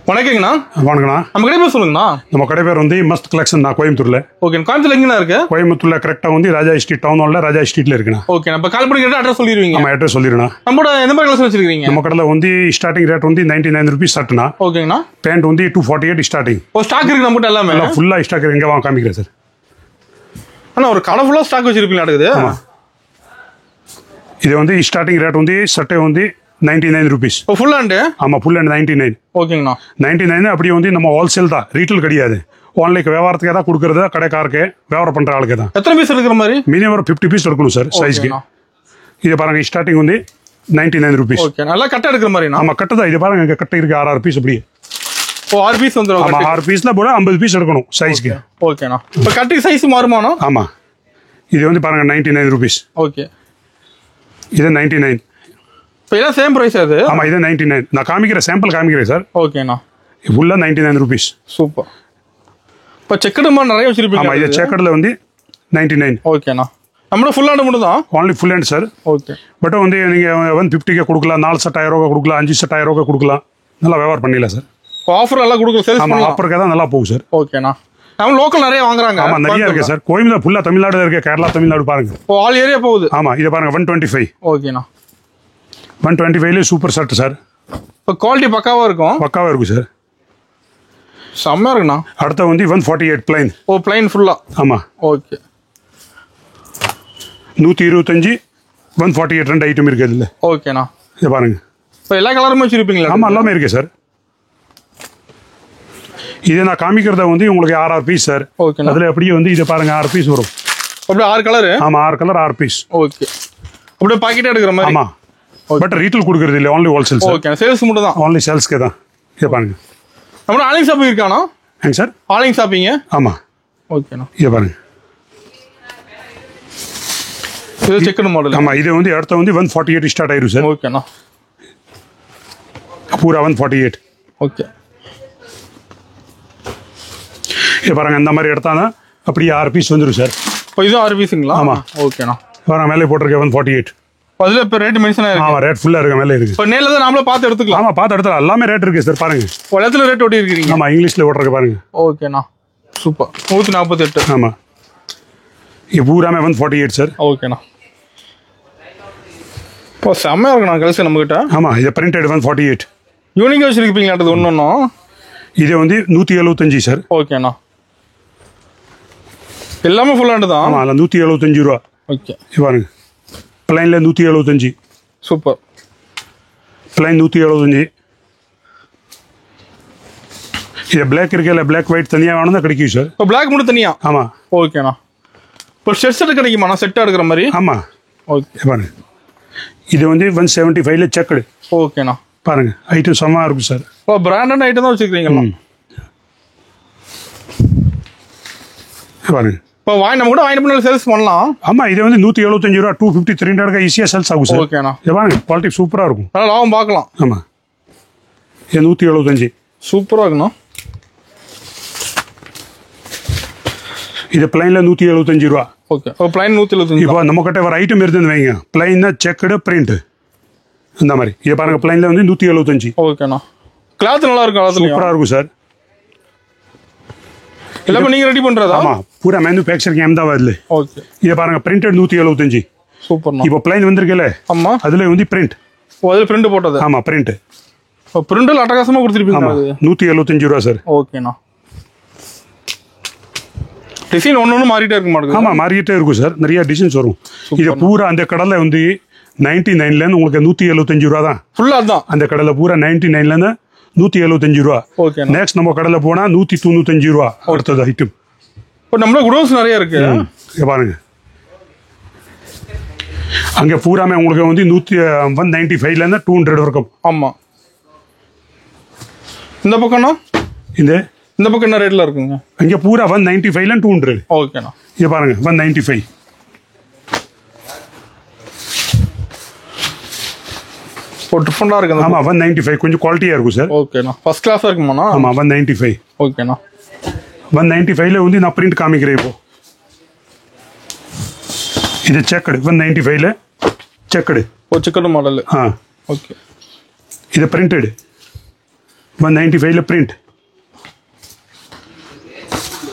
வணக்கங்கண்ணா. வணக்கண்ணா. நம்ம கடை பேர் சொல்லுங்கண்ணா. நம்ம கடை பேர் வந்து மஸ்ட் கலெக்ஷன் தான், கோயம்புத்தூர்ல. ஓகே, கோயம்புத்தூர்ல எங்கண்ணா இருக்கு? கோயம்புத்தூர்ல கரெக்டா வந்து ராஜா ஸ்ட்ரீட், டவுன் ஹால்ல ராஜா ஸ்ட்ரீட்ல இருக்குண்ணா. ஓகே, நம்ம கால் பண்ணி கேட்டா அட்ரஸ் சொல்லிடுவீங்க? நம்ம அட்ரஸ் சொல்லிடுண்ணா. நம்மளோட எந்த மாதிரி கலெக்ஷன் வச்சிருக்கீங்க? நம்ம கடையில் வந்து ஸ்டார்டிங் ரேட் வந்து 99 rupees ஸ்டார்ட்னா. ஓகேங்கண்ணா. பேண்ட் வந்து 248 ஸ்டார்டிங். ஓ, ஸ்டாக் இருக்கு நம்மகிட்ட எல்லாமே? எல்லாம் ஃபுல்லா ஸ்டாக் இருக்கு. எங்க வாங்க காமிக்கிறேன் சார். அண்ணா, ஒரு கடை ஃபுல்லா ஸ்டாக் வச்சிருப்பீங்களா? இருக்குது. இது வந்து ஸ்டார்டிங் ரேட் வந்து சட்டை வந்து 99 rupees. ஓ, ஃபுல் ஹேண்ட்? ஆமா, ஃபுல் ஹேண்ட் 99. ஓகேங்கண்ணா. 99 அப்படியே வந்து நம்ம ஹோல்சேல் தான், ரீட்டெயில் கிடையாது. ஆன்லைன் வியாபாரத்துக்கு ஏதாவது கொடுக்கறது கடைக்காரருக்கு, வியாபாரம் பண்ற ஆளுக்கு தான். எத்தனை பீஸ் இருக்கிற மாதிரி? மினிமம் ஒரு 50 பீஸ் இருக்கணும் சார் சைஸ்க்கு. இது பாருங்க, ஸ்டார்டிங் வந்து 99 rupees. ஓகே, நல்லா கட்ட எடுக்கிற மாதிரி? ஆமா, கட்டு தான். இது பாருங்க, இங்க கட்டு இருக்கு 6 பீஸ் அப்படியே. ஓ, 6 பீஸ் வந்துரும். ஆமா, 6 பீஸ்ல போட 50 பீஸ் எடுக்கணும் சைஸ்க்கு. ஓகேண்ணா. இப்போ கட்டிங் சைஸ் மாறுமாண்ணா? ஆமா, இது வந்து பாருங்க 99 rupees. ஓகே, இது 99. இப்போ எல்லாம் சேம் பிரைஸ் அது? ஆமா, இது 99. நான் காமிக்கிறேன், சாம்பிள் காமிக்கிறேன் சார். ஓகேண்ணா. ஃபுல்லா 99 rupees. சூப்பர். இப்போ செக்கடு மாதிரி நிறைய வச்சிருப்பீங்க? ஆமா, இது செக்கட்ல வந்து 99. ஓகேண்ணா. நம்மளோட ஃபுல் ஹேண்ட் மட்டும் தான்? Only full hand sir. Okay. But வந்து நீங்க 150 கொடுக்கலாம், 4 செட் 1000 ரூபாய் கொடுக்கலாம், 5 செட் 1000 ரூபாய் கொடுக்கலாம். நல்லா வியாபாரம் பண்ணிடலாம் சார். ஆஃபர் எல்லாம் கொடுக்கலாம், சேல்ஸ் பண்ணலாம். ஆஃபருக்கு தான் நல்லா போகும் சார். ஓகேண்ணா. நம்ம லோக்கல் நிறைய வாங்குறாங்க. ஆமா, நிறைய இருக்கு சார். கோயம்புத்தூர் ஃபுல்லா தமிழ்நாடு இருக்கு, கேரளா தமிழ்நாடு பாருங்க. ஓ, ஆல் ஏரியா போகுது. ஆமா, இது பாருங்க 125. ஓகேண்ணா. 125ல சூப்பர் ஷர்ட் சார். இப்போ குவாலிட்டி பக்காவா இருக்கும்? பக்காவா இருக்கும் சார். செம்மையா இருக்குண்ணா. அடுத்த வந்து 148 பிளைன். ஓ, பிளைன் ஃபுல்லா? ஆமா. ஓகே. 125 148 ரெண்டு ஐட்டம் இருக்கு இதுல. ஓகேண்ணா. இது பாருங்க. இப்போ எல்லா கலருமே வச்சிருப்பீங்களா? ஆமா, எல்லாமே இருக்கு சார். இது நான் காமிக்கிறத வந்து உங்களுக்கு 6 பீஸ் சார். ஓகேண்ணா. அதுல அப்படியே வந்து இது பாருங்க 6 பீஸ் வரும். அப்படியே 6 கலரு? ஆமா, 6 கலர் 6 பீஸ். ஓகே. அப்படியே பாக்கெட்டா எடுக்கிற மாதிரி? ஆமா. பட் ரீட்டெயில் கொடுக்கறது இல்ல, only wholesale sir. Okay, sales மட்டும் தான்? ஓன்லி சேல்ஸ்க்கு தான். இது பாருங்க. நம்ம ஆன்லைன் ஷாப்பிங் இருக்கானா? ஏங்க சார்? Online shopping? ஆமா. ஓகேண்ணா. இது பாருங்க. இது செக்கட் மாடல்? ஆமா, இது வந்து அடுத்த வந்து 148 ஸ்டார்ட் ஆயிரும் சார். ஓகேண்ணா. பூரா 148. ஓகே. இது பாருங்க, இந்த மாதிரி எடுத்தானா அப்படியே 6 பீஸ் வந்துடும் சார். இப்போ இது 6 பீஸுங்களா? ஆமா. ஓகேண்ணா. பாருங்க, மேலே போட்டிருக்க 148. அதில் இப்போ ரேட் மென்ஷன் ஆயிருக்கு? ஆமா, ரேட் ஃபுல்லா இருக்கு, மேலே இருக்கு. இப்போ நேரில் தான் நாமளே பார்த்து எடுத்துக்கலாம்? ஆமா, பார்த்து எடுத்துலாம். எல்லாமே ரேட் இருக்கு சார். பாருங்க, இடத்துல ரேட் ஓட்டி இருக்கிறீங்க? ஆமா, இங்கிலீஷ்ல ஓட்டுறதுக்கு பாருங்க. ஓகேண்ணா. சூப்பர். 148. ஆமா, இது பூராமே 148 சார். ஓகேண்ணா. இப்போ செம்மையா இருக்குண்ணா கலெக்ஷன் நம்மகிட்ட. ஆமா, இது பிரிண்டட் 148. யூனிக்காக வச்சிருப்பீங்களா அது ஒன்றும்? இது வந்து 175 சார். ஓகேண்ணா. எல்லாமே ஃபுல் ஹேண்டு தான்? ஆமா, அதில் 175 ரூபா. ஓகே. இது பாருங்க, பிளைன்ல 175. சூப்பர். பிளைன் 175. இது பிளாக் இருக்குல்ல, பிளாக் ஒயிட் தனியாக வேணும் தான் கிடைக்கும் சார். இப்போ பிளாக் மட்டும் தனியா? ஆமா. ஓகேண்ணா. இப்போ செட் கிடைக்குமாண்ணா? செட்டாக எடுக்கிற மாதிரி? ஆமா. ஓகே. பாருங்க, இது வந்து 175ல செக்குடு. ஓகேண்ணா. பாருங்க, ஐட்டம் செம்மா இருக்கும் சார். இப்போ பிராண்டட் ஐட்டம் தான் வச்சுக்கிறீங்களா? பாருங்க. இப்போ நம்ம கூட வாங்கி பண்ணி சேல்ஸ் பண்ணலாம்? ஆமா, இது வந்து 175 ரூபா, 250 300 ஈஸியாக சேல்ஸ் ஆகும் சார். ஓகேண்ணா. இது பாருங்க, குவாலிட்டி சூப்பராக இருக்கும். நல்லா லாபம் பார்க்கலாம். ஆமா, இது 175. சூப்பராக இருக்குண்ணா. இது பிளைன்ல 175 ரூபா. ஓகே. இப்போ பிளைன் 175. இப்போ நம்ம கிட்ட வர ஐட்டம் இருக்குன்னு வைங்க, பிளைன்னா செக்குடு பிரிண்ட் இந்த மாதிரி. இது பாருங்க, பிளைன்ல வந்து 175. ஓகேண்ணா. கிளாத் நல்லா இருக்கும்? சூப்பராக இருக்கும் சார். எல்லாமே நீங்க ரெடி பண்றதா? ஆமா, பூரா மேனுஃபேக்சரிங் அஹமதாபாத்ல. ஓகே. இது பாருங்க, பிரிண்டட் 175. சூப்பர்ண்ணா. இப்போ பிளைன் வந்திருக்குல்ல? ஆமா. அதுல வந்து பிரிண்ட். ஓ, அதில் பிரிண்ட் போட்டது? ஆமா, பிரிண்ட். இப்போ பிரிண்டில் அட்டகாசமா கொடுத்துருப்பீங்க. 175 ரூபா சார். ஓகேண்ணா. டிசைன் ஒன்று மாறிட்டே இருக்க மாட்டேங்குது? ஆமா, மாறிக்கிட்டே இருக்கும் சார். நிறைய டிசைன்ஸ் வரும். இது பூரா அந்த கடலை வந்து 99ல உங்களுக்கு 175 ரூபா தான். ஃபுல்லா தான் அந்த கடலை பூரா 99ல 175 ரூபா. ஓகே. நெக்ஸ்ட் நம்ம கடையில் போனா 195 ரூபா அடுத்தது ஐட்டம். இப்போ நம்மள குடோன்ஸ் நிறைய இருக்கு. பாருங்க, அங்க பூராமே உங்களுக்கு வந்து 195ல இருந்து 200 வரைக்கும். ஆமா. இந்த பக்கம்னா இந்த பக்கம் என்ன ரேட்ல இருக்குங்க? அங்க பூரா 195ல 200. ஓகேண்ணா. இது பாருங்க 195. டிஃபரெண்டா இருக்கு. ஆமா, 195 கொஞ்சம் குவாலிட்டியா இருக்கும் சார். ஓகேண்ணா. ஃபர்ஸ்ட் கிளாஸா இருக்குமாண்ணா? ஆமா, 195. ஓகேண்ணா. 195ல வந்து நான் பிரிண்ட் காமிக்கிறேன். இப்போ இது செக்கடு 195ல செக்கடு. ஓ, செக்கடு மாடல். ஆ, ஓகே. இது பிரிண்டட். 195 பிரிண்ட்.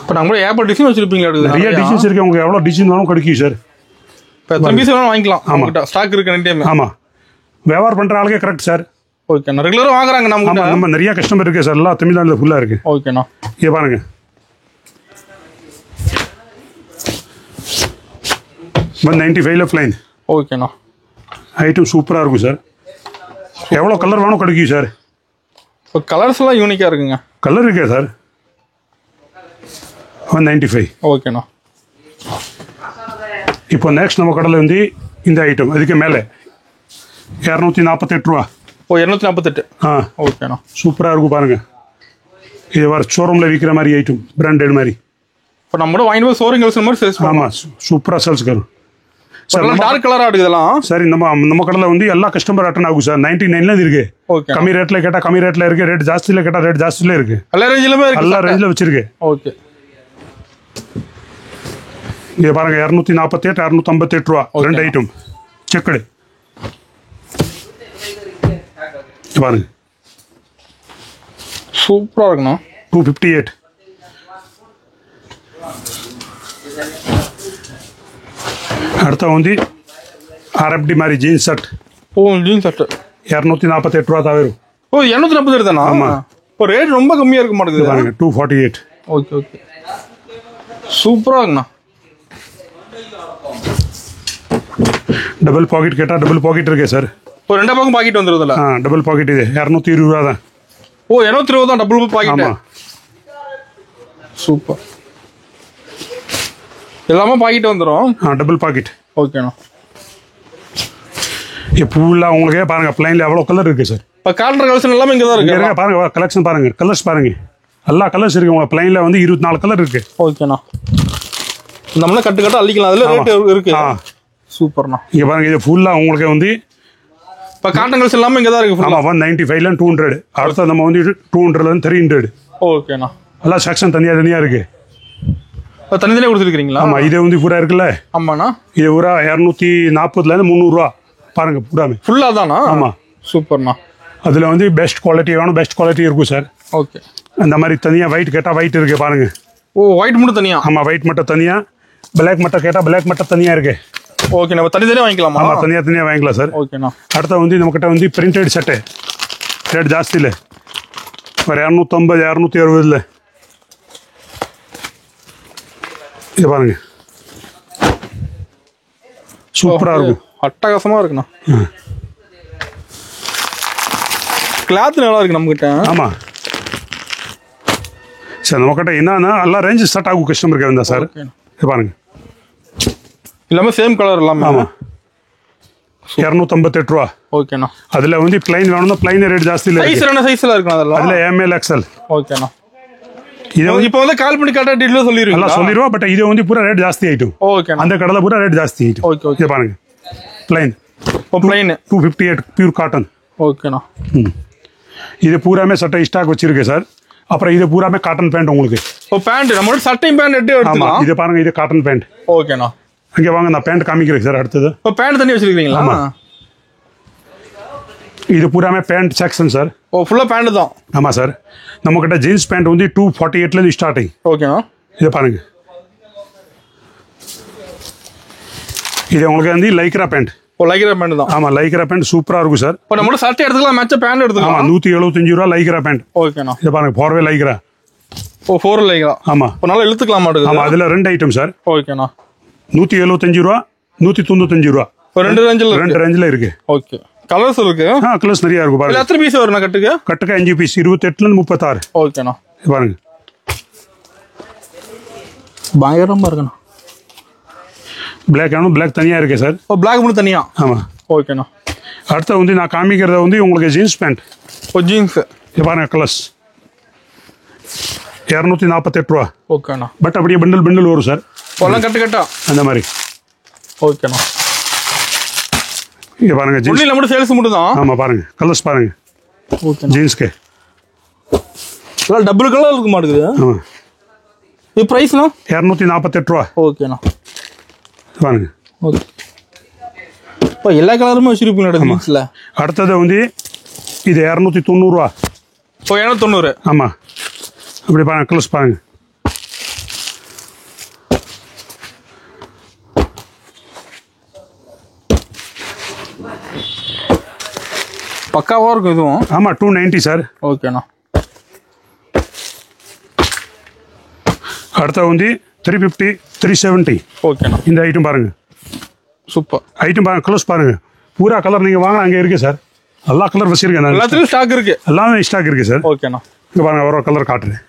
இப்போ நம்ம ஏப்ப டிசைன் வச்சிருப்பீங்களா? நிறைய டிசைன்ஸ் இருக்கு, உங்களுக்கு எவ்வளோ டிசைன் வேணும் கிடைக்கும் சார். இப்போ எத்தனை பீஸ் வேணாலும் வாங்கிக்கலாம். ஆமாம், ஸ்டாக் இருக்கு எனி டைம். ஆமாம், வியாபாரம் பண்ணுற ஆளுக்கே கரெக்ட் சார். ஓகேண்ணா, ரெகுலராக வாங்குறாங்க நம்ம. நம்ம நிறைய கஸ்டமர் இருக்கு சார், எல்லாம் தமிழ்நாட்டில் ஃபுல்லாக இருக்கு. ஓகேண்ணா, இங்கே பாருங்க 195 பிளைன். ஓகேண்ணா, ஐட்டம் சூப்பராக இருக்கும் சார். எவ்வளோ கலர் வேணும் கிடைக்கும் சார். இப்போ கலர்ஸ்லாம் யூனிக்காக இருக்குங்க. கலர் இருக்கே சார். 195. ஓகேண்ணா. இப்போ நெக்ஸ்ட் நம்ம கடையில் வந்து இந்த ஐட்டம் அதுக்கு மேலே 248 ரூபா. ஓ, 248. ஆ, ஓகேண்ணா, சூப்பராக இருக்கும் பாருங்க. இது வர ஷோரூமில் விற்கிற மாதிரி ஐட்டம், பிராண்டட் மாதிரி. இப்போ நம்மளோட வாங்கி போய் சோரிங் மாதிரி சேல்ஸ் பண்ணுவோம். ஆமாம், சூப்பராக சேல்ஸ் கரும் சார். டார்க் கலராக இருக்குது இதெல்லாம். சார் நம்ம கடையில் வந்து எல்லா கஸ்டமர் அட்டன் ஆகும் சார். 99 இருக்கு. ஓகே, கம்மி ரேட்டில் கேட்டால் கம்மி ரேட்டில் இருக்கு, ரேட் ஜாஸ்தியில் கேட்டால் ரேட் ஜாஸ்தியில் இருக்கு. எல்லா ரேஞ்சிலுமே இருக்கு, எல்லா ரேஞ்சில் வச்சிருக்கு. ஓகே. இது பாருங்க 248 258 ரூபா ரெண்டு ஐட்டம் செக்கடு. பாருங்க சூப்பராக இருக்குண்ணா. 258. அடுத்த வந்து RFD மாதிரி ஜீன்ஸ் ஷர்ட். ஓ, ஜீன்ஸ் ஷர்ட் 248 ரூபா தான் வரும். ஓ, 248 தானா? ஆமாம். இப்போ ரேட் ரொம்ப கம்மியாக இருக்க மாட்டேங்குது. பாருங்க 248. ஓகே ஓகே, சூப்பராக இருக்குண்ணா. டபுள் பாக்கெட் கேட்டால் டபுள் பாக்கெட் இருக்கே சார். இப்போ ரெண்டா பக்கம் பாக்கெட் வந்துருதுல்ல? டபுள் பாக்கெட் இது 220 ரூபா தான். ஓ, 220 தான் டபுள் பாக்கெட். ஆமாம், சூப்பர். எல்லாமே பாக்கெட் வந்துடும். Double pocket. ஓகேண்ணா. ஃபுல்லாக உங்களுக்கே பாருங்க பிளைனில் எவ்வளோ கலர் இருக்கு சார். இப்போ கால்ற கலெக்ஷன் எல்லாமே இங்கே தான் இருக்கு. பாருங்க கலெக்ஷன் பாருங்க, கலர்ஸ் பாருங்க, எல்லா கலர்ஸ் இருக்கு. உங்களுக்கு பிளைனில் வந்து 24 கலர் இருக்கு. ஓகேண்ணா, நம்மளே கட்டு கட்ட அள்ளிக்கலாம். அதில் ரேட் இருக்கு. சூப்பர்ண்ணா. இங்கே பாருங்க, இது ஃபுல்லாக உங்களுக்கு வந்து இப்போ காட்டன் கலெக்ஷன் எல்லாமே இங்கே தான் இருக்கு. ஆமாம், 195 200. அடுத்து நம்ம வந்து 200 300. ஓகேண்ணா, எல்லாம் செக்ஷன் தனியாக இருக்கு. இப்போ தனித்தனியாக கொடுத்துருக்கீங்களா? ஆமாம், இது வந்து பூரா இருக்குல்ல. ஆமாண்ணா, இது பூரா 240 300 ரூபா பாருங்க பூராமே. ஃபுல்லாக தானா? ஆமாம், சூப்பர்ண்ணா. அதில் வந்து பெஸ்ட் குவாலிட்டி வேணும், பெஸ்ட் குவாலிட்டி இருக்கும் சார். ஓகே. அந்த மாதிரி தனியாக ஒயிட் கேட்டால் ஒயிட் இருக்கு பாருங்க. ஓ, ஒயிட் மட்டும் தனியாக? ஆமாம், ஒயிட் மட்டும் தனியாக, பிளாக் மட்டும் கேட்டால் பிளாக் மட்டும் தனியாக இருக்கு. ஓகே, நம்ம தனித்தனியாக வாங்கிக்கலாமா? ஆமாம், தனியாக வாங்கிக்கலாம் சார். ஓகேண்ணா. அடுத்த வந்து நம்மக்கிட்ட வந்து பிரிண்டட் சட்டை ரேட் ஜாஸ்தி இல்லை, ஒரு 250 260. இது பாருங்க சூப்பராக இருக்கும், அட்டகாசமாக இருக்குண்ணா. கிளாத் நல்லா இருக்கு நம்மகிட்ட. ஆமாம் சார், நம்மக்கிட்ட என்னன்னா எல்லா ரேஞ்சு ஸ்டார்ட் ஆகும் கஸ்டமருக்கு இருந்தால் சார். இது பாருங்க எல்லாமே சேம் கலர் எல்லாமே. ஆமாம், 258 ரூபா. ஓகேண்ணா. அதில் வந்து பிளைன் வேணும்னா பிளைன் ரேட் ஜாஸ்தி இல்லை. சைஸ் என்ன சைஸில் இருக்குண்ணா அதெல்லாம்? அதில் ML XL. ஓகேண்ணா. இது வந்து இப்போ வந்து கால் பண்ணி கரெக்டாக டீட்டெயில் சொல்லிடுவீங்க? எல்லாம் சொல்லிடுவோம், பட் இது வந்து பூரா ரேட் ஜாஸ்தி ஆகிட்டும். ஓகே, அந்த கடையில் பூரா ரேட் ஜாஸ்தி ஆகிட்டும். Okay okay. இது பாருங்க பிளைன். ஓ, பிளைன் 258 பியூர் காட்டன். ஓகேண்ணா. இது பூராமே சட்டை ஸ்டாக் வச்சிருக்கு சார். அப்புறம் இது பூராமே காட்டன் பேண்ட் உங்களுக்கு. ஓ, பேண்ட் நம்மளோட சட்டையும் பேண்ட் ஆமாம், இது பாருங்க, இது காட்டன் பேண்ட். ஓகேண்ணா. அங்கே வாங்க, நான் பேண்ட் காமிக்கிறேன் சார். அடுத்தது இப்போ பேண்ட் தண்ணி வச்சிருக்கீங்களா? ஆமாம், இது பூராமே பேண்ட் செக்ஷன் சார். ஓ, ஃபுல்லாக பேண்ட் தான்? ஆமாம் சார். நம்மக்கிட்ட ஜீன்ஸ் பேண்ட் வந்து 248 ஸ்டார்டிங். ஓகேண்ணா. இதை பாருங்க, இது உங்களுக்கு வந்து லைக்ரா பேண்ட். ஓ, லைக்ரா பேண்ட் தான்? ஆமாம், லைக்ரா பேண்ட் சூப்பராக இருக்கும் சார். இப்போ நம்மளோட சட்டை எடுத்துக்கலாம், மேட்சா பேண்ட் எடுத்துக்கலாம். ஆமாம், 175 ரூபா லைக்ரா பேண்ட். ஓகேண்ணா. இதை பாருங்க, 4-வே லைக்ரா. ஓ, 4 லைக்ரா. ஆமாம், இப்போ நல்லா இழுத்துக்கலாம் மாட்டேங்குது. ஆமாம், அதில் 2 ஐட்டம் சார். ஓகேண்ணா. 175 ரூபா 195 ரூபா. இப்போ 2 ரேஞ்சில் இருக்கு. ஓகே, கலர்ஸ் இருக்கு. கலர்ஸ் நிறைய இருக்கும் பாருங்க. எத்தனை பீஸ் வரும் கட்டுக்கு? 5 பீஸ் 28 36. ஓகேண்ணா. பாருங்க பயங்கரமா இருக்குண்ணா. பிளாக் வேணும், பிளாக் தனியாக இருக்கு சார். ஓ, பிளாக் மட்டும் தனியா? ஆமாம். ஓகேண்ணா. அடுத்த வந்து நான் காமிக்கிறத வந்து உங்களுக்கு ஜீன்ஸ் பேண்ட். ஓ, ஜீன்ஸ். இது பாருங்க கலர்ஸ் 248 ரூபா. ஓகேண்ணா. பட் அப்படியே பண்டில் வரும் சார். எல்லாம் கட்டு கட்டா அந்த மாதிரி. ஓகேண்ணா. இங்கே பாருங்க ஜீன்ஸ் மட்டும் சேல்ஸ் மட்டும் தான். ஆமாம், பாருங்க கலர்ஸ் பாருங்க. ஓகே, ஜீன்ஸ்க்கு எல்லாம் டபுள் கலர் இருக்க மாட்டேங்குது. ஆமாம், இது ப்ரைஸ்ண்ணா? 248 ரூபா. ஓகேண்ணா. பாருங்க. ஓகே, இப்போ எல்லா கலருமே வச்சுருப்பீங்களா ஜீன்ஸில்? அடுத்தது வந்து இது 290 ரூபா. ஓ 790. ஆமாம். அப்படி பாருங்க, க்ளோஸ் பாருங்க. பக்காவாக இருக்கும் இதுவும். ஆமாம், 290 சார். ஓகேண்ணா. அடுத்த வந்து 350, 370. ஓகேண்ணா. இந்த ஐட்டம் பாருங்க, சூப்பர் ஐட்டம் பாருங்க, க்ளோஸ் பாருங்க. பூரா கலர் நீங்கள் வாங்க, அங்கே இருக்கு சார். எல்லா கலர் வச்சிருக்கேன் நான். எல்லாத்துலையும் ஸ்டாக் இருக்கு. எல்லாமே ஸ்டாக் இருக்கு சார். ஓகேண்ணா. இங்கே பாருங்க, ஒரு கலர் காட்டுறேன்.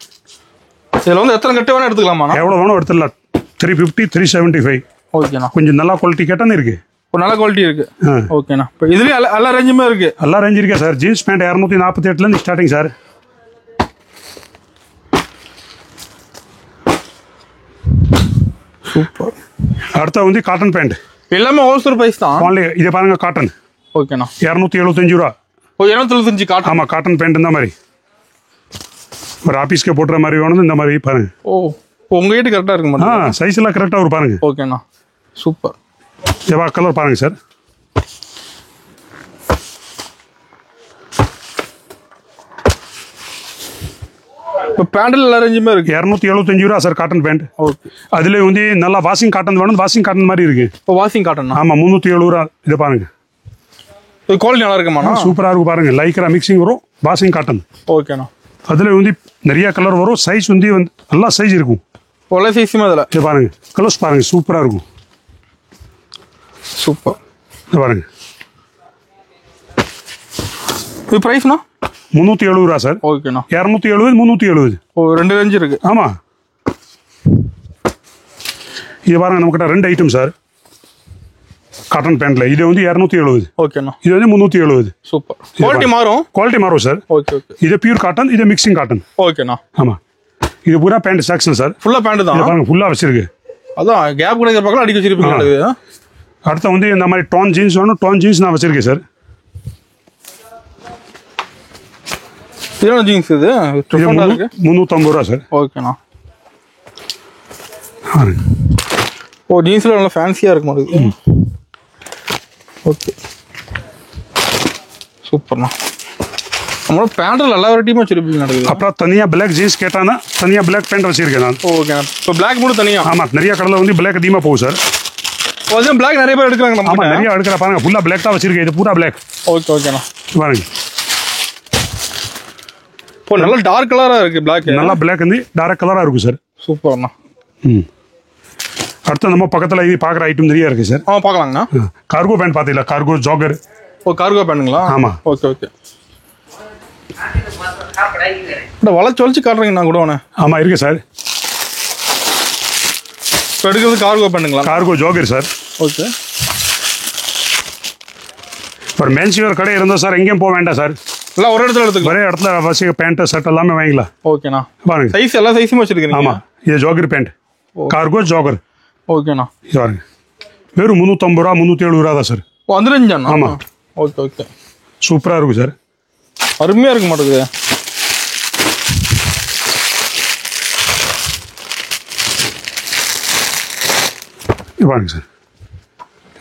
இதில் வந்து எத்தனை கட்டு வேணா எடுத்துக்கலாமா? எவ்வளோ வேணும் எடுத்துடலாம். 350, 375. ஓகேண்ணா. கொஞ்சம் நல்லா குவாலிட்டி கேட்டானே இருக்கு. ஒரு நல்ல குவாலிட்டி இருக்கு. ஓகேண்ணா. இப்போ இதுலேயும் எல்லா ரேஞ்சுமே இருக்கு. எல்லா ரேஞ்ச் இருக்கா sir. Jeans pant 248 starting sir. Super. அடுத்த வந்து காட்டன் பேண்ட். எல்லாமே ஹோல்சேல் பிரைஸ் தான். ஓன்லி இதை பாருங்க, காட்டன். ஓகேண்ணா. 275 ரூபா. ஓ 275 காட்டன். ஆமாம், காட்டன் பேண்ட் இந்த மாதிரி ஒரு ஆஃபீஸ்க்கு போட்டுற மாதிரி வேணும். இந்த மாதிரி பாருங்க. ஓ உங்கள் வீட்டு கரெக்டாக இருக்கு மட்டும். சைஸ் எல்லாம் கரெக்டாக வரும் பாருங்க. ஓகேண்ணா. சூப்பர். எவ்வளோ கலர் பாருங்க சார். இப்போ பேண்டில் எல்லா ரேஞ்சுமே இருக்கு. 275 ரூபா சார் காட்டன் பேண்ட். ஓகே. அதுல வந்து நல்லா வாஷிங் காட்டன் வேணும். வாஷிங் காட்டன் மாதிரி இருக்கு. இப்போ வாஷிங் காட்டன். ஆமாம், 370 ரூபா. இதை பாருங்க, இது குவாலிட்டி நல்லா இருக்குமாண்ணா? சூப்பராக இருக்கும் பாருங்க. லைக்ரா மிக்சிங் வரும், வாஷிங் காட்டன். ஓகேண்ணா. அதில் வந்து நிறைய கலர் வரும். சைஸ் வந்து நல்லா சைஸ் இருக்கும். ஒரே சைஸுமே அதில். இது பாருங்க, க்ளோஸ் பாருங்க, சூப்பராக இருக்கும். சூப்பர். இது பாருங்க. இது ப்ரைஸ்ண்ணா? 370 ரூபா சார். ஓகேண்ணா. 270, 370. ஓ 2 ரேஞ்சு இருக்கு. ஆமாம். இது பாருங்க, நம்மக்கிட்ட 2 ஐட்டம் சார் காட்டன் பேண்ட்ல. இது வந்து 270. ஓகேண்ணா. இது வந்து 370. சூப்பர். குவாலிட்டி மாறும். குவாலிட்டி மாறும் சார். Okay okay. இது பியூர் காட்டன், இது மிக்சிங் காட்டன். ஓகேண்ணா. ஆமாம். இது பூரா பேண்ட் செக்ஷன் சார். ஃபுல்லாக பேண்ட் தான். பாருங்க, ஃபுல்லாக வச்சிருக்கு. அதான் கேப் கூட பார்க்கலாம், அடிக்க வச்சிருப்பீங்க. அடுத்த வந்து இந்த மாதிரி டோன் ஜீன்ஸ் வேணும். டோன் ஜீன்ஸ் நான் வச்சிருக்கேன் சார். என்ன ஜீன்ஸ் இது? 350 ரூபா சார். ஓகேண்ணா. ஓ ஜீன்ஸில் நல்லா ஃபேன்சியாக இருக்கும் அது. ஓகே சூப்பர்ண்ணா. நம்மளோட பேண்டில் எல்லா வெரைட்டியுமே வச்சிருப்பீங்க நடக்குது. அப்புறம் தனியாக பிளாக் ஜீன்ஸ் கேட்டானா தனியாக பிளாக் பேண்ட் வச்சிருக்கேன் நான். ஓகேண்ணா. இப்போ பிளாக் மட்டும் தனியாக? ஆமாம், நிறைய கடையில் வந்து பிளாக் அதிகமாக போகும் சார். அதுவும் பிளாக் நிறைய பேர் எடுக்கிறாங்க. நம்ம ஆமாம், நிறைய எடுக்கிற பாருங்க. ஃபுல்லாக பிளாக் தான் வச்சிருக்கேன். இது பூரா பிளாக். ஓகே ஓகேண்ணா. பாருங்க, இப்போ நல்லா டார்க் கலராக இருக்குது பிளாக். நல்லா பிளாக் வந்து டார்க் கலராக இருக்கும் சார். சூப்பர்ண்ணா. அடுத்து நம்ம பக்கத்தில் இது பார்க்குற ஐட்டம் நிறைய இருக்குது சார். பார்க்கலாங்கண்ணா. கார்கோ பேண்ட் பார்த்தீங்களா? கார்கோ ஜாகர். ஓ கார்கோ பேண்ட்டுங்களா? ஆமாம். Okay okay. வளைச்சு வளைச்சு காட்டுறீங்கண்ணா கூட ஒன்று. ஆமாம், இருக்கு சார். இப்போ எடுக்கிறது கார்கோ பேண்ட்டுங்களா? கார்கோ ஜாகர் சார். ஓகே. ஒரு மென்ஸ்வேர் கடை இருந்தால் சார் எங்கேயும் போக வேண்டாம் சார். எல்லாம் ஒரு இடத்துல எடுத்துக்கலாம். ஒரே இடத்துல வச்சு பேண்ட்டு ஷர்ட் எல்லாமே வாங்கிக்கலாம். ஓகேண்ணா. பாருங்க, சைஸ் எல்லா சைஸும் வச்சிருக்கீங்க. ஆமாம், இது ஜாகர் பேண்ட். கார்கோ ஜாகர். ஓகேண்ணா. இது பாருங்க, வெறும் 350 ரூபா, 370 ரூபா தான் சார். ஓ அந்த ரேஞ்சாண்ணா? ஆமாம். Okay okay. சூப்பராக இருக்கும் சார். அருமையாக இருக்க மாட்டேங்குது. இது பாருங்க சார்,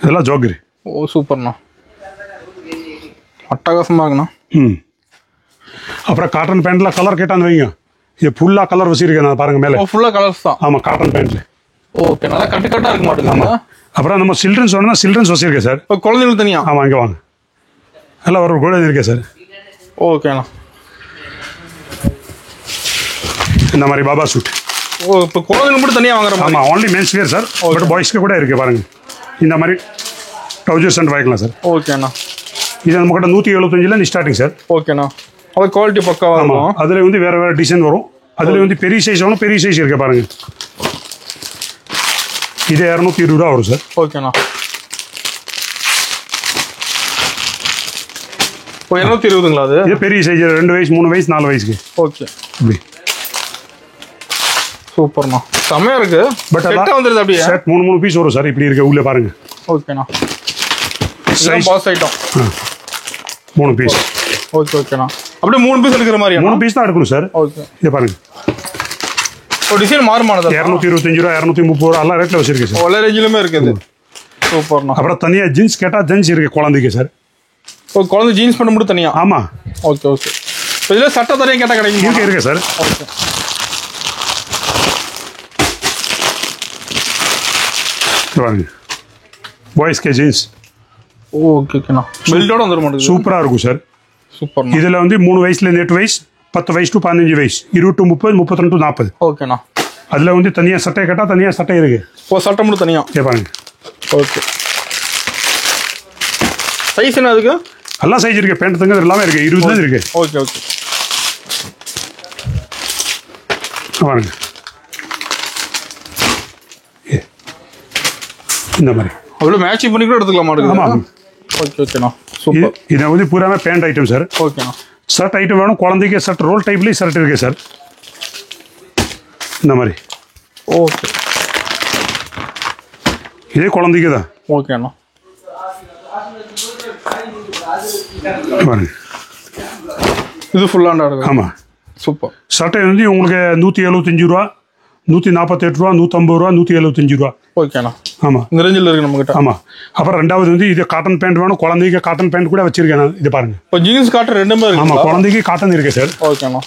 இதெல்லாம் ஜாகர். ஓ சூப்பர்ண்ணா, அட்டகாசமாக இருக்குண்ணா. அப்புறம் காட்டன் பேண்ட்ல கலர் கேட்டான்னு வைங்க. இது ஃபுல்லாக கலர் வச்சிருக்கேன் நான். பாருங்க மேலே ஃபுல்லாக கலர்ஸ் தான். ஆமாம், காட்டன் பேண்ட்ல. ஓகே, நல்லா கட்டு கட்டாக இருக்க மாட்டேங்குது. அப்புறம் நம்ம சில்ட்ரன்ஸ் வேணும்னா சில்ட்ரன்ஸ் வச்சிருக்கேன் சார். இப்போ குழந்தைங்களுக்கு தனியாக? ஆமாம், இங்கே வாங்க. எல்லாம் ஒரு கூட இருக்கேன் சார். ஓகேண்ணா. இந்த மாதிரி பாபா சூட். ஓ இப்போ குழந்தைங்களுக்கு மட்டும் தனியாக வாங்குற மாதிரி? ஆமாம், only men's wear sir. But பாய்ஸ்க்கு கூட இருக்குது பாருங்க. இந்த மாதிரி ட்ரௌசர்ஸ் அண்ட் வாங்கிக்கலாம் சார். ஓகேண்ணா. இது நம்மக்கிட்ட 175 ஸ்டார்டிங் சார். ஓகேண்ணா. அது குவாலிட்டி பக்காவாக இருக்கும். அதில் வந்து வேறு வேறு டிசைன் வரும். அதில் வந்து பெரிய சைஸ் வேணும், பெரிய சைஸ் இருக்கு பாருங்க. இது 220 ரூபா வரும் சார். ஓகேண்ணா. இப்போ 220ங்களா? அது இது பெரிய சைஸ், 2 வயசு 3 வயசு 4 வயசுக்கு. ஓகே, இப்படி சூப்பர்ண்ணா, செம்மையாக இருக்கு. பட் செட்டாக வந்துடுது அப்படியே. செட் 3 பீஸ் வரும் சார். இப்படி இருக்கு உள்ள பாருங்க. ஓகேண்ணா. சைஸ் பாஸ் ஐட்டம் 3 பீஸ். ஓகே ஓகேண்ணா. அப்படியே 3 பீஸ் எடுக்கிற மாதிரி? 3 பீஸ் தான் எடுக்கணும் சார். ஓகே. இதை பாருங்க, ஒரு டிசைன் மாறுமானது? 225 ரூபா, 230 ரூபா எல்லா ரேட்டில் வச்சிருக்கு சார். எல்லா ரேஞ்சிலுமே இருக்குது. சூப்பர்ண்ணா. அப்புறம் தனியாக ஜீன்ஸ் கேட்டால் ஜீன்ஸ் இருக்கு குழந்தைக்கு சார். ஓ குழந்தை ஜீன்ஸ் பண்ண மட்டும் தனியாக? ஆமாம். Okay okay. இதுல சட்டை தரையும் கேட்டா கிடைக்கும். இருக்கு சார். ஓகே. பாருங்க பாய்ஸ்கே ஜீன்ஸ். ஓகேண்ணா. பெல்ட்டோட வந்துட மாட்டேங்குது. சூப்பரா இருக்கும் சார். சூப்பர். இதுல வந்து 3 வயசுல 8 வயசு, 10 வயசு டு 15 வயசு, 20 to 30, 32 to 40. ஓகேண்ணா. அதுல வந்து தனியா சட்டை கேட்டா தனியா சட்டை இருக்கு. சட்டை மட்டும் தனியா. பாருங்க. ஓகே. சைஸ் என்ன அதுக்கு? எல்லா சைஸ் இருக்கு. பேண்ட் தங்க எல்லாமே இருக்கு. 20 தான் இருக்கு. Okay okay. பாருங்க இந்த மாதிரி அவ்வளோ மேட்சிங் பண்ணி கூட எடுத்துக்கலாம் மாட்டேங்குது. ஆமாம். ஓகே ஓகேண்ணா. சூப்பர். இது வந்து பூராமே பேண்ட் ஐட்டம் சார். ஓகேண்ணா. ஷர்ட் ஐட்டம் வேணும் குழந்தைக்கு ஷர்ட் ரோல் டைப்லேயும் ஷர்ட் இருக்கு சார் இந்த மாதிரி. ஓகே. இதே குழந்தைக்கு தான். ஓகேண்ணா. பாருங்க இது ஃபுல்லாண்டா இருக்கு. ஆமாம். சூப்பர். சட்டை வந்து உங்களுக்கு 175 ரூபா, 148 ரூபா, 150 ரூபா, 175 ரூபா. ஓகேண்ணா. ஆமாம். இந்த ரேஞ்சில் இருக்கு நம்மகிட்ட. ஆமாம். அப்புறம் ரெண்டாவது வந்து இது காட்டன் பேண்ட் வேணும் குழந்தைக்கு காட்டன் பேண்ட் கூட வச்சிருக்கேன் நான். இது பாருங்க. இப்போ ஜீன்ஸ் காட்டன் ரெண்டுமே இருக்கு. ஆமாம். குழந்தைக்கு காட்டன் இருக்கு சார். ஓகேண்ணா.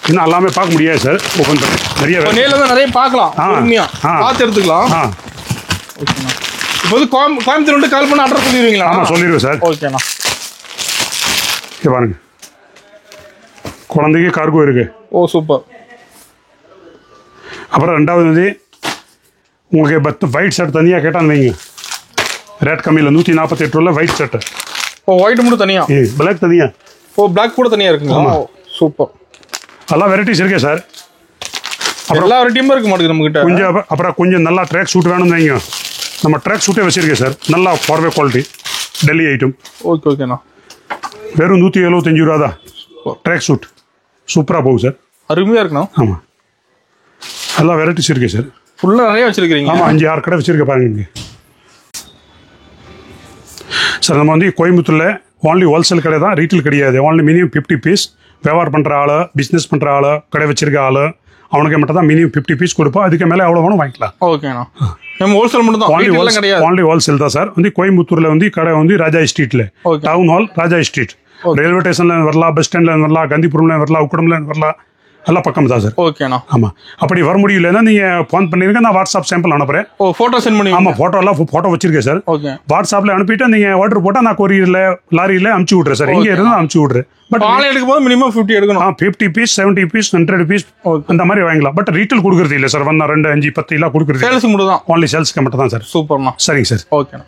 இன்னும் எல்லாமே பார்க்க முடியாது சார். ஓப்பன் பண்ணி நிறைய நேரில் தான் நிறைய பார்க்கலாம். பார்த்து எடுத்துக்கலாம். ஓகேண்ணா. இப்போ வந்து கோயம்புத்தூர் வந்து கால் பண்ண அட்ரஸ் சொல்லிடுவீங்களா? ஆமாம் சொல்லிடுவேன் சார். ஓகேண்ணா. இது பாருங்க குழந்தைக்கு கார்கோ இருக்கு. சூப்பர். அப்புறம் ரெண்டாவது வந்து உங்களுக்கு ஒயிட் ஷர்ட் தனியாக கேட்டான்னு வைங்க. ரேட் கம்மியில் 148 ரூபாய் ஒயிட் ஷர்ட். ஒயிட் மட்டும் தனியா? பிளாக் தனியா. பிளாக் கூட தனியா இருக்குங்களா? சூப்பர். எல்லாம் வெரைட்டிஸ் இருக்கே சார். அப்புறம் எல்லா வெரைட்டியுமே இருக்க மாட்டேங்குது நம்ம கிட்ட. கொஞ்சம் அப்புறம் கொஞ்சம் நல்லா ட்ராக் சூட் வேணும்னு வைங்க. நம்ம ட்ராக் சூட்டே வச்சிருக்கேன் சார். நல்லா ஃபார்வே குவாலிட்டி டெல்லி ஐட்டம். ஓகே ஓகேண்ணா. வெறும் 175 ரூபா தான் ட்ராக் சூட். சூப்பராக போகும் சார். அருமையாக இருக்குண்ணா. ஆமாம். எல்லா வெரைட்டிஸ் இருக்கு சார். ஃபுல்லாக நிறைய வச்சிருக்கீங்க. ஆமாம் 5-6 கடை வச்சிருக்க பாருங்க இங்கே சார். நம்ம வந்து கோயம்புத்தூரில் ஓன்லி ஹோல்சேல் கடை தான், ரீட்டெயில் கிடையாது. Only minimum 50 piece. வியாபாரம் பண்ணுற ஆள், பிஸ்னஸ் பண்ணுற ஆள், கடை வச்சிருக்க ஆள், அவனுக்கு மட்டும் தான் மினிமம் 50 பீஸ் கொடுப்போம். அதுக்கு மேலே எவ்வளோ வேணும் வாங்கிக்கலாம். ஓகேண்ணா. நம்ம ஹோல்சேல் மட்டும் தான், ரீட்டெயில் கிடையாது. ஓன்லி ஹோல்சேல் தான் சார். வந்து கோயம்புத்தூரில் வந்து கடை வந்து ராஜா ஸ்ட்ரீட்டில், டவுன் ஹால் ராஜா ஸ்ட்ரீட். ரயில்வே ஸ்டேஷனில் வரலாம், பஸ் ஸ்டாண்டில் வரலாம், காந்திபுரம்ல வரலாம், உக்கடம்ல வரலாம். எல்லாம் பக்கம் தான் சார். ஓகேண்ணா. ஆமாம். அப்படி வர முடியலன்னா நீங்கள் ஃபோன் பண்ணிருங்க. நான் வாட்ஸ்அப் சாம்பிள் அனுப்புகிறேன். ஃபோட்டோ சென்ட் பண்ணி. ஆமாம். ஃபோட்டோ வச்சிருக்கேன் சார். ஓகே. வாட்ஸ்அப்பில் அனுப்பிட்டு நீங்கள் ஆர்டர் போட்டால் நான் கொரியரில் லாரியில் அனுப்பிச்சி விட்றேன் சார். எங்கே இருந்தாலும் அனுப்பிச்சி விட்றேன். பட் ஆன்லைன் எடுக்கும் போது மினிமம் 50 எடுக்கணும். 50 பீஸ், 70 பீஸ், 100 பீஸ் அந்த மாதிரி வாங்கலாம். பட் ரீட்டெயில் கொடுக்குறது இல்லை சார். 1, 2, 5, 10 எல்லாம் கொடுக்குறது. சேல்ஸ் மட்டும் தான். ஓன்லி சேல்ஸ்க்கு மட்டும் தான் சார். சூப்பர்ண்ணா. சரிங்க சார். ஓகேண்ணா.